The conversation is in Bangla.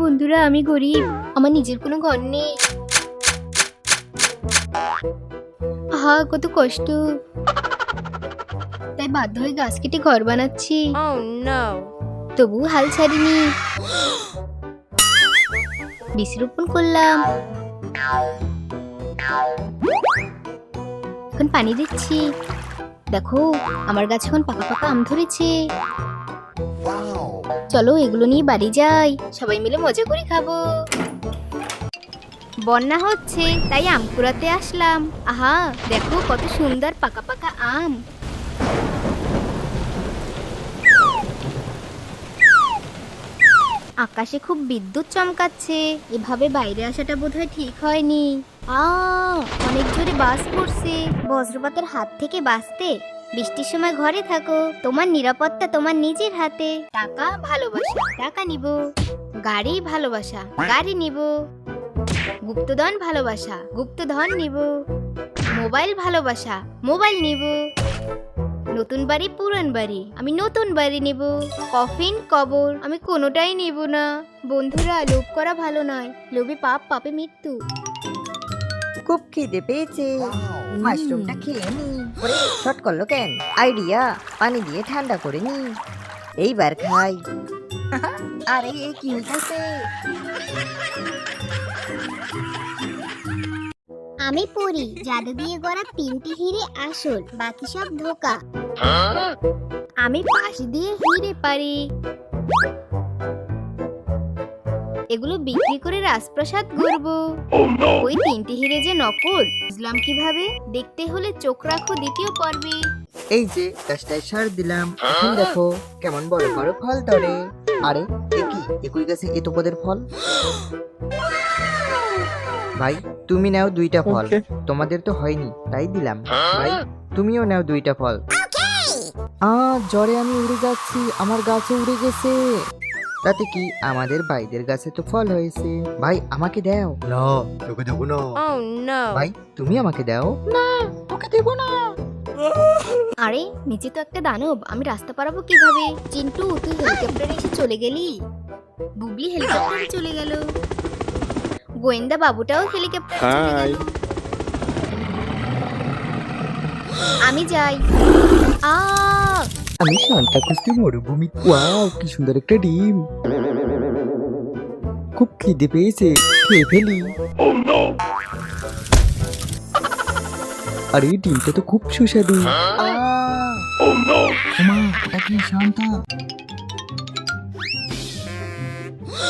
বন্ধুরা, আমি গরিব, আমার নিজের কোনো ঘর নেই। আহা, কত কষ্ট। তাই বাধ্য হয়ে গাছ কেটে ঘর বানাচ্ছি। Oh no! তবু হাল ছাড়িনি। বীজ রোপণ করলাম, এখন পানি দিচ্ছি। দেখো, আমার গাছ এখন পাকা পাকা আম ধরেছে। চলো এগুলো নিয়ে বাড়ি যাই, সবাই মিলে মজা করে খাবো। বন্যা হচ্ছে, তাই আম কুড়াতে আসলাম। আহা, দেখো কত সুন্দর পাকা পাকা আম। আকাশে খুব বিদ্যুৎ চমকাচ্ছে, এভাবে বাইরে আসাটা বোধহয় ঠিক হয়নি। অনেক জোরে বাজ পড়ছে। বজ্রপাতের হাত থেকে বাঁচতে বৃষ্টির সময় ঘরে থাকো, তোমার নিরাপত্তা তোমার নিজের হাতে। টাকা ভালোবাসা, টাকা নিব। গাড়ি ভালোবাসা, গাড়ি নিব। গুপ্তধন ভালোবাসা, গুপ্তধন নিব। মোবাইল ভালোবাসা, মোবাইল নিব। নতুন বাড়ি পুরান বাড়ি, আমি নতুন বাড়ি নিব। কফিন কবর, আমি কোনোটাই নিব না। বন্ধুরা, লোভ করা ভালো নয়, লোভে পাপ, পাপে মৃত্যু। খুব খিদে পেয়েছে, মাশরুমটা খেয়ে নি। ওরে শর্ট করলো কেন? আইডিয়া, পানি দিয়ে ঠান্ডা করে নি, এইবার খাই। আরে কি হইতাছে? আমি পড়ি জাদু দিয়ে গড়া 3টি হিরে আসল, বাকি সব ধোকা। আমি পাশ দিয়ে হিরে পারি, এগুলো বিক্রি করে রাজপ্রাসাদ গড়ব। ওই 3টি হিরে যে নকল, বুঝলাম কিভাবে? দেখতে হলে চোখ রাখো দ্বিতীয় পর্বে। এই যে গাছটায় সার দিলাম, এখন দেখো কেমন বড় বড় ফল ধরে। আরে কি একই গাছে এত পদের ফল? ভাই তুমি নাও 2টা ফল, তোমাদের তো হয়নি তাই দিলাম। ভাই তুমিও নাও 2টা ফল। জ্বরে আমি উড়ে যাচ্ছি, আমার গাছে উড়ে গেছে। তাতে কি, আমাদের ভাইদের গাছে তো ফল হয়েছে। ভাই আমাকে দাও। না তোকে দেবো না। Oh no! ভাই তুমি আমাকে দাও। না তোকে দেবো না। আরে নিচে তো একটা দানব, আমি রাস্তা পারাবো কিভাবে? চিন্টু, তুই হেলিকপ্টারে এসে চলে গেলি। বুবলি হেলিকপ্টারে চলে গেল, গোয়েন্দা বাবুটাও হেলিকপ্টারে চলে গেল। আমি যাই। আমি শান্তা খুঁজতে মরুভূমি। ওয়াও কি সুন্দর একটা ডিম। খুব খিদে পেয়েছে, খেয়ে ফেলি। আরে ডিমটা তো খুব সুস্বাদু। মা এটা কি শান্তা?